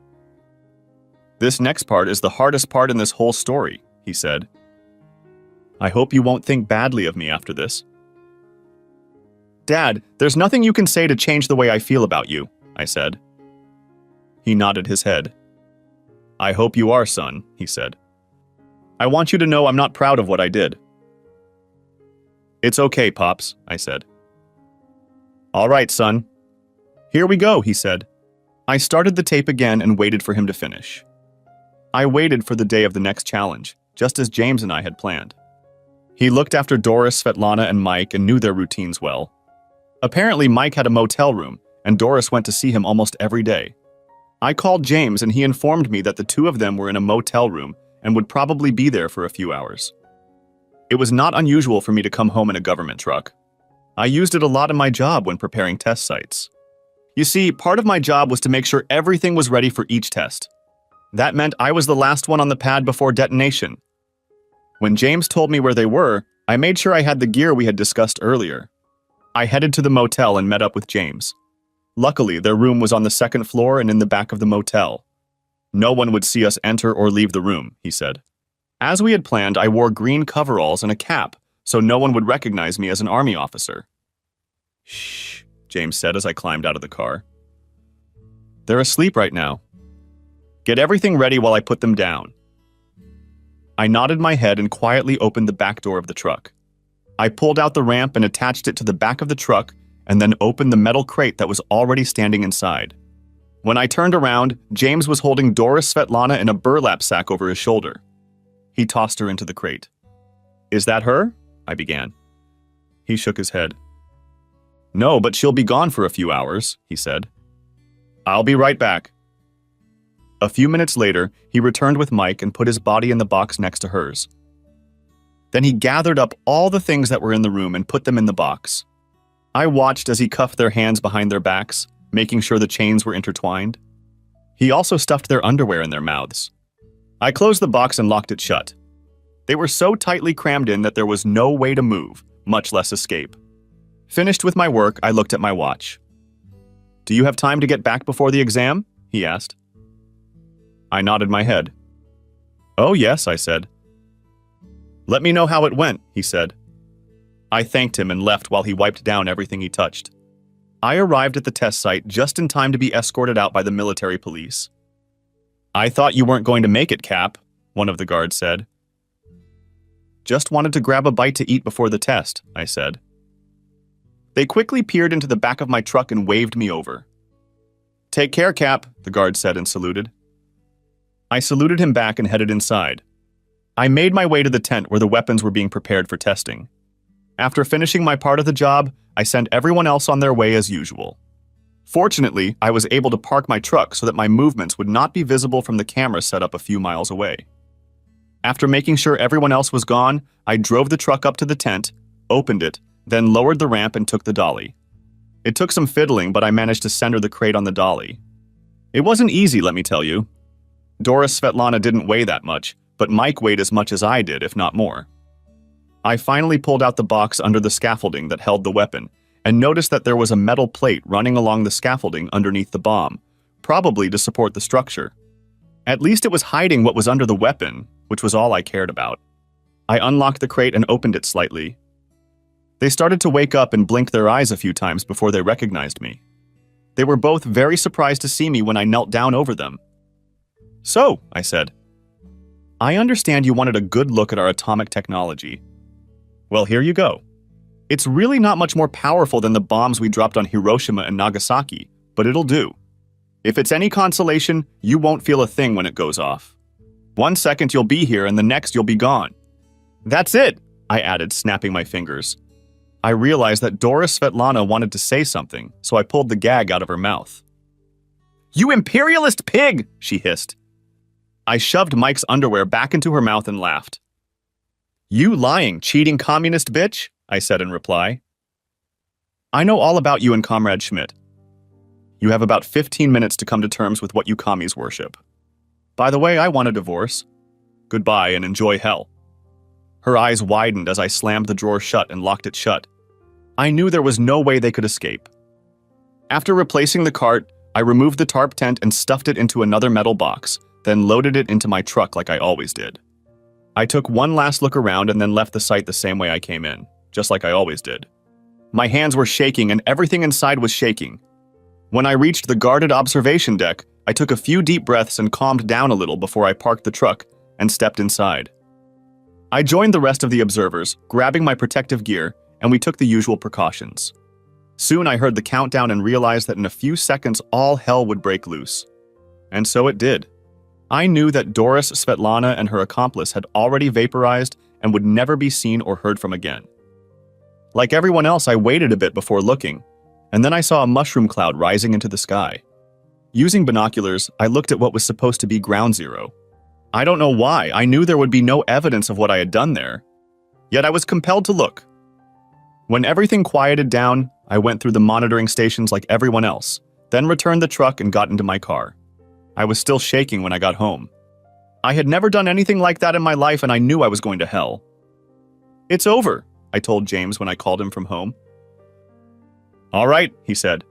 "This next part is the hardest part in this whole story," he said. "I hope you won't think badly of me after this." "Dad, there's nothing you can say to change the way I feel about you," I said. He nodded his head. "I hope you are, son," he said. "I want you to know I'm not proud of what I did." "It's okay, Pops," I said. "All right, son." "Here we go," he said. I started the tape again and waited for him to finish. I waited for the day of the next challenge, just as James and I had planned. He looked after Doris, Svetlana, and Mike and knew their routines well. Apparently, Mike had a motel room, and Doris went to see him almost every day. I called James, and he informed me that the two of them were in a motel room and would probably be there for a few hours. It was not unusual for me to come home in a government truck. I used it a lot in my job when preparing test sites. You see, part of my job was to make sure everything was ready for each test. That meant I was the last one on the pad before detonation. When James told me where they were, I made sure I had the gear we had discussed earlier. I headed to the motel and met up with James. Luckily, their room was on the second floor and in the back of the motel. No one would see us enter or leave the room, he said. As we had planned, I wore green coveralls and a cap, so no one would recognize me as an army officer. Shh, James said as I climbed out of the car. They're asleep right now. Get everything ready while I put them down. I nodded my head and quietly opened the back door of the truck. I pulled out the ramp and attached it to the back of the truck and then opened the metal crate that was already standing inside. When I turned around, James was holding Doris Svetlana in a burlap sack over his shoulder. He tossed her into the crate. Is that her? I began. He shook his head. No, but she'll be gone for a few hours, he said. I'll be right back. A few minutes later, he returned with Mike and put his body in the box next to hers. Then he gathered up all the things that were in the room and put them in the box. I watched as he cuffed their hands behind their backs, making sure the chains were intertwined. He also stuffed their underwear in their mouths. I closed the box and locked it shut. They were so tightly crammed in that there was no way to move, much less escape. Finished with my work, I looked at my watch. Do you have time to get back before the exam? He asked. I nodded my head. Oh, yes, I said. Let me know how it went, he said. I thanked him and left while he wiped down everything he touched. I arrived at the test site just in time to be escorted out by the military police. I thought you weren't going to make it, Cap, one of the guards said. Just wanted to grab a bite to eat before the test, I said. They quickly peered into the back of my truck and waved me over. Take care, Cap, the guard said and saluted. I saluted him back and headed inside. I made my way to the tent where the weapons were being prepared for testing. After finishing my part of the job, I sent everyone else on their way as usual. Fortunately, I was able to park my truck so that my movements would not be visible from the camera set up a few miles away. After making sure everyone else was gone, I drove the truck up to the tent, opened it, then lowered the ramp and took the dolly. It took some fiddling, but I managed to center the crate on the dolly. It wasn't easy, let me tell you. Doris Svetlana didn't weigh that much, but Mike weighed as much as I did, if not more. I finally pulled out the box under the scaffolding that held the weapon and noticed that there was a metal plate running along the scaffolding underneath the bomb, probably to support the structure. At least it was hiding what was under the weapon, which was all I cared about. I unlocked the crate and opened it slightly. They started to wake up and blinked their eyes a few times before they recognized me. They were both very surprised to see me when I knelt down over them. So, I said, I understand you wanted a good look at our atomic technology. Well, here you go. It's really not much more powerful than the bombs we dropped on Hiroshima and Nagasaki, but it'll do. If it's any consolation, you won't feel a thing when it goes off. 1 second you'll be here and the next you'll be gone. That's it, I added, snapping my fingers. I realized that Doris Svetlana wanted to say something, so I pulled the gag out of her mouth. You imperialist pig, she hissed. I shoved Mike's underwear back into her mouth and laughed. You lying, cheating communist bitch, I said in reply. I know all about you and Comrade Schmidt. You have about 15 minutes to come to terms with what you commies worship. By the way, I want a divorce. Goodbye and enjoy hell. Her eyes widened as I slammed the drawer shut and locked it shut. I knew there was no way they could escape. After replacing the cart, I removed the tarp tent and stuffed it into another metal box, then loaded it into my truck like I always did. I took one last look around and then left the site the same way I came in, just like I always did. My hands were shaking and everything inside was shaking. When I reached the guarded observation deck, I took a few deep breaths and calmed down a little before I parked the truck and stepped inside. I joined the rest of the observers, grabbing my protective gear, and we took the usual precautions. Soon I heard the countdown and realized that in a few seconds all hell would break loose. And so it did. I knew that Doris Svetlana and her accomplice had already vaporized and would never be seen or heard from again. Like everyone else, I waited a bit before looking, and then I saw a mushroom cloud rising into the sky. Using binoculars, I looked at what was supposed to be ground zero. I don't know why, I knew there would be no evidence of what I had done there, yet I was compelled to look. When everything quieted down, I went through the monitoring stations like everyone else, then returned the truck and got into my car. I was still shaking when I got home. I had never done anything like that in my life, and I knew I was going to hell. "It's over," I told James when I called him from home. "All right," he said.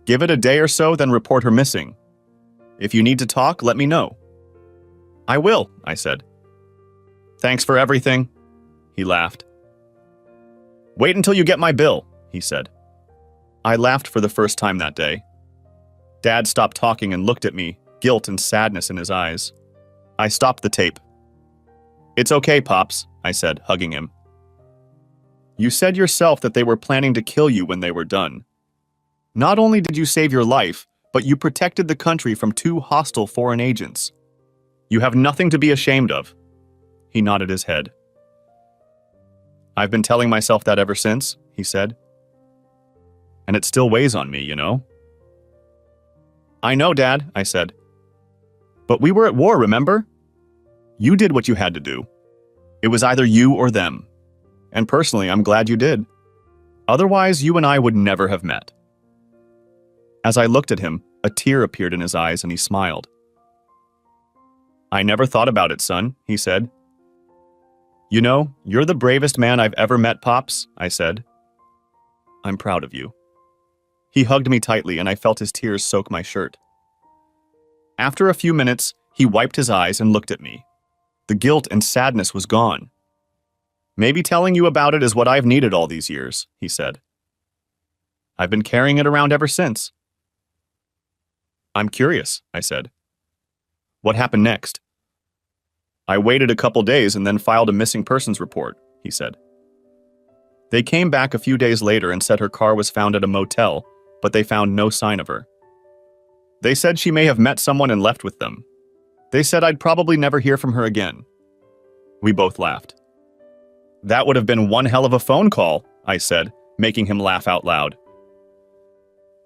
"Give it a day or so, then report her missing. If you need to talk, let me know." "I will," I said. "Thanks for everything," he laughed. "Wait until you get my bill," he said. I laughed for the first time that day. Dad stopped talking and looked at me, guilt and sadness in his eyes. I stopped the tape. "It's okay, Pops," I said, hugging him. "You said yourself that they were planning to kill you when they were done. Not only did you save your life, but you protected the country from 2 hostile foreign agents. You have nothing to be ashamed of." He nodded his head. "I've been telling myself that ever since," he said. "And it still weighs on me, you know." "I know, Dad," I said. "But we were at war, remember? You did what you had to do. It was either you or them. And personally, I'm glad you did. Otherwise, you and I would never have met." As I looked at him, a tear appeared in his eyes and he smiled. "I never thought about it, son," he said. "You know, you're the bravest man I've ever met, Pops," I said. "I'm proud of you." He hugged me tightly and I felt his tears soak my shirt. After a few minutes, he wiped his eyes and looked at me. The guilt and sadness was gone. "Maybe telling you about it is what I've needed all these years," he said. "I've been carrying it around ever since." "I'm curious," I said. "What happened next?" "I waited a couple days and then filed a missing persons report," he said. "They came back a few days later and said her car was found at a motel, but they found no sign of her. They said she may have met someone and left with them. They said I'd probably never hear from her again." We both laughed. "That would have been one hell of a phone call," I said, making him laugh out loud.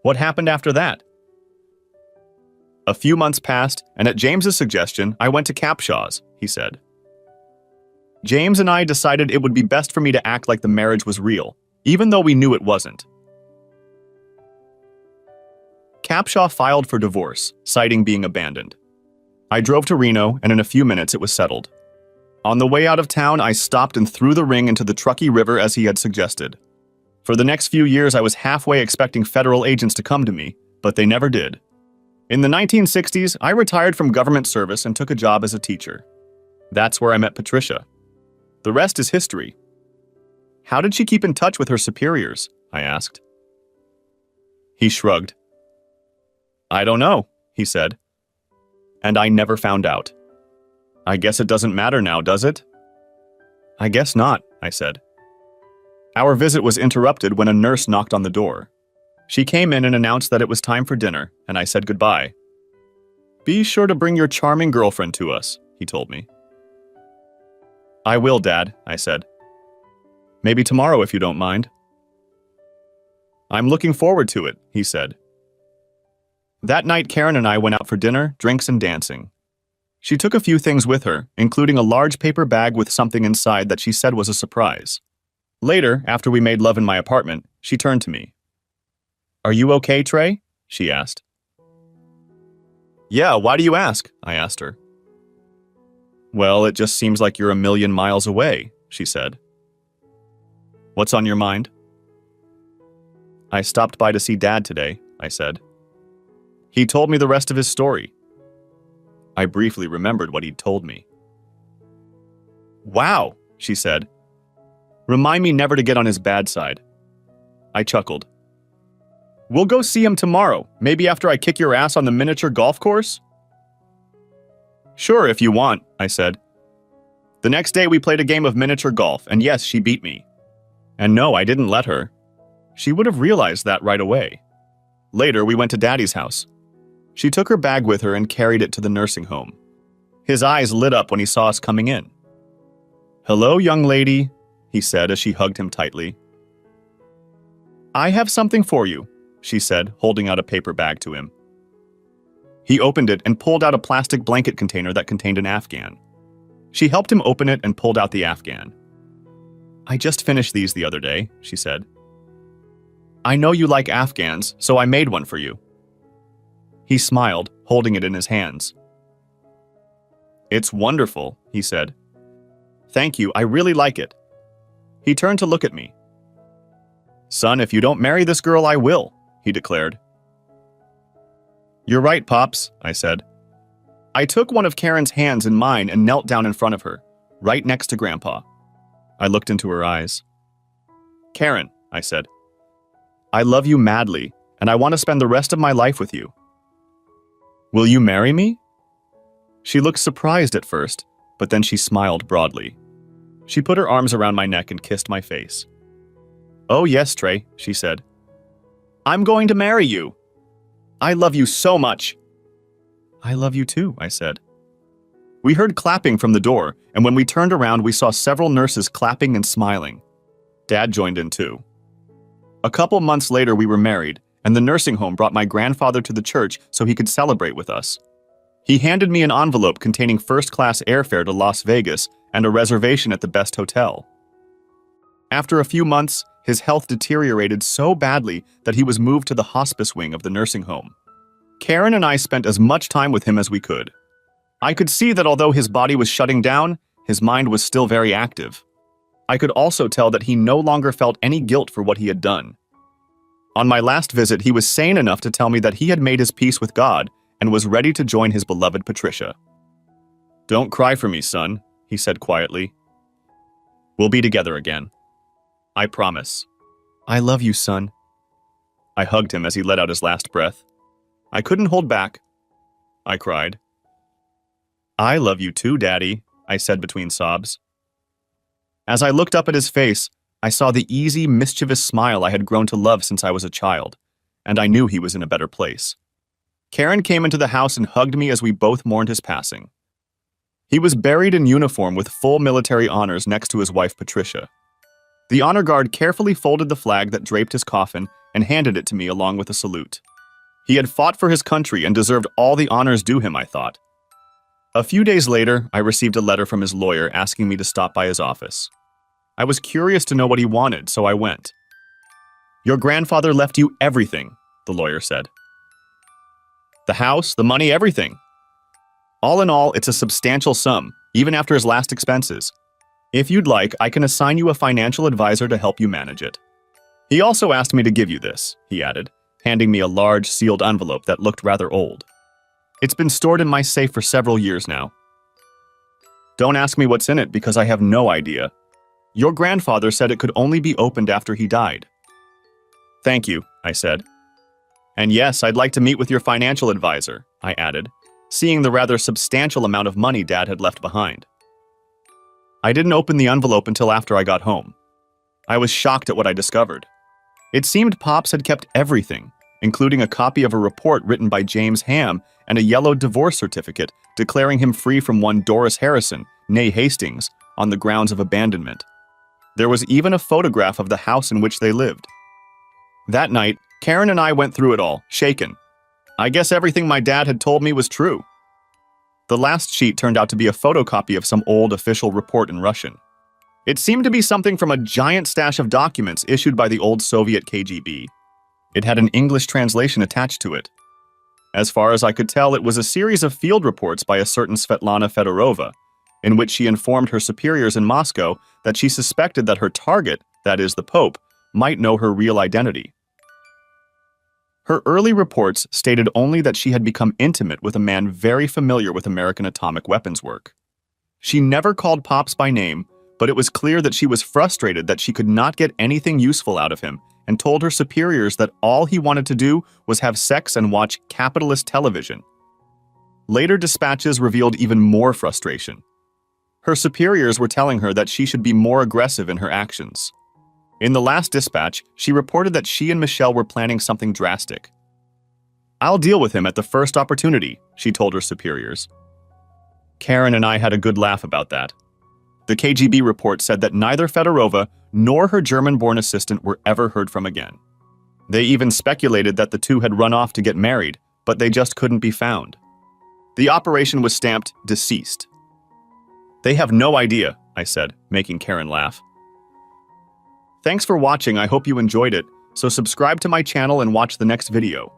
"What happened after that?" "A few months passed, and at James's suggestion, I went to Capshaw's," he said. "James and I decided it would be best for me to act like the marriage was real, even though we knew it wasn't. Capshaw filed for divorce, citing being abandoned. I drove to Reno, and in a few minutes it was settled. On the way out of town, I stopped and threw the ring into the Truckee River as he had suggested. For the next few years, I was halfway expecting federal agents to come to me, but they never did. In the 1960s, I retired from government service and took a job as a teacher. That's where I met Patricia. The rest is history." "How did she keep in touch with her superiors?" I asked. He shrugged. "I don't know," he said. "And I never found out. I guess it doesn't matter now, does it?" "I guess not," I said. Our visit was interrupted when a nurse knocked on the door. She came in and announced that it was time for dinner, and I said goodbye. "Be sure to bring your charming girlfriend to us," he told me. "I will, Dad," I said. "Maybe tomorrow if you don't mind." "I'm looking forward to it," he said. That night, Karen and I went out for dinner, drinks, and dancing. She took a few things with her, including a large paper bag with something inside that she said was a surprise. Later, after we made love in my apartment, she turned to me. "Are you okay, Trey?" she asked. "Yeah, why do you ask?" I asked her. "Well, it just seems like you're a million miles away," she said. "What's on your mind?" "I stopped by to see Dad today," I said. "He told me the rest of his story." I briefly remembered what he'd told me. "Wow," she said. "Remind me never to get on his bad side." I chuckled. "We'll go see him tomorrow, maybe after I kick your ass on the miniature golf course?" "Sure, if you want," I said. The next day we played a game of miniature golf, and yes, she beat me. And no, I didn't let her. She would have realized that right away. Later, we went to Daddy's house. She took her bag with her and carried it to the nursing home. His eyes lit up when he saw us coming in. "Hello, young lady," he said as she hugged him tightly. "I have something for you," she said, holding out a paper bag to him. He opened it and pulled out a plastic blanket container that contained an Afghan. She helped him open it and pulled out the Afghan. I just finished these the other day, she said. I know you like Afghans, so I made one for you. He smiled, holding it in his hands. It's wonderful, he said. Thank you, I really like it. He turned to look at me. Son, if you don't marry this girl, I will, he declared. You're right, Pops, I said. I took one of Karen's hands in mine and knelt down in front of her, right next to Grandpa. I looked into her eyes. Karen, I said, I love you madly, and I want to spend the rest of my life with you. Will you marry me? She looked surprised at first, but then she smiled broadly. She put her arms around my neck and kissed my face. Oh yes, Trey, she said. I'm going to marry you. I love you so much. I love you too, I said. We heard clapping from the door, and when we turned around, we saw several nurses clapping and smiling. Dad joined in too. A couple months later, we were married, and the nursing home brought my grandfather to the church so he could celebrate with us. He handed me an envelope containing first-class airfare to Las Vegas and a reservation at the best hotel. After a few months, his health deteriorated so badly that he was moved to the hospice wing of the nursing home. Karen and I spent as much time with him as we could. I could see that although his body was shutting down, his mind was still very active. I could also tell that he no longer felt any guilt for what he had done. On my last visit, he was sane enough to tell me that he had made his peace with God and was ready to join his beloved Patricia. Don't cry for me, son, he said quietly. We'll be together again. I promise. I love you, son. I hugged him as he let out his last breath. I couldn't hold back. I cried. I love you too, Daddy, I said between sobs. As I looked up at his face, I saw the easy, mischievous smile I had grown to love since I was a child, and I knew he was in a better place. Karen came into the house and hugged me as we both mourned his passing. He was buried in uniform with full military honors next to his wife, Patricia. The honor guard carefully folded the flag that draped his coffin and handed it to me along with a salute. He had fought for his country and deserved all the honors due him, I thought. A few days later, I received a letter from his lawyer asking me to stop by his office. I was curious to know what he wanted, so I went. Your grandfather left you everything, the lawyer said. The house, the money, everything. All in all, it's a substantial sum, even after his last expenses. If you'd like, I can assign you a financial advisor to help you manage it. He also asked me to give you this, he added, handing me a large, sealed envelope that looked rather old. It's been stored in my safe for several years now. Don't ask me what's in it because I have no idea. Your grandfather said it could only be opened after he died. Thank you, I said. And yes, I'd like to meet with your financial advisor, I added, seeing the rather substantial amount of money Dad had left behind. I didn't open the envelope until after I got home. I was shocked at what I discovered. It seemed Pops had kept everything, including a copy of a report written by James Ham and a yellow divorce certificate declaring him free from one Doris Harrison, née Hastings, on the grounds of abandonment. There was even a photograph of the house in which they lived. That night, Karen and I went through it all, shaken. I guess everything my dad had told me was true. The last sheet turned out to be a photocopy of some old official report in Russian. It seemed to be something from a giant stash of documents issued by the old Soviet KGB. It had an English translation attached to it. As far as I could tell, it was a series of field reports by a certain Svetlana Fedorova, in which she informed her superiors in Moscow that she suspected that her target, that is, the Pope, might know her real identity. Her early reports stated only that she had become intimate with a man very familiar with American atomic weapons work. She never called Pops by name, but it was clear that she was frustrated that she could not get anything useful out of him and told her superiors that all he wanted to do was have sex and watch capitalist television. Later dispatches revealed even more frustration. Her superiors were telling her that she should be more aggressive in her actions. In the last dispatch, she reported that she and Michelle were planning something drastic. I'll deal with him at the first opportunity, she told her superiors. Karen and I had a good laugh about that. The KGB report said that neither Fedorova nor her German-born assistant were ever heard from again. They even speculated that the two had run off to get married, but they just couldn't be found. The operation was stamped deceased. They have no idea, I said, making Karen laugh. Thanks for watching, I hope you enjoyed it, so subscribe to my channel and watch the next video.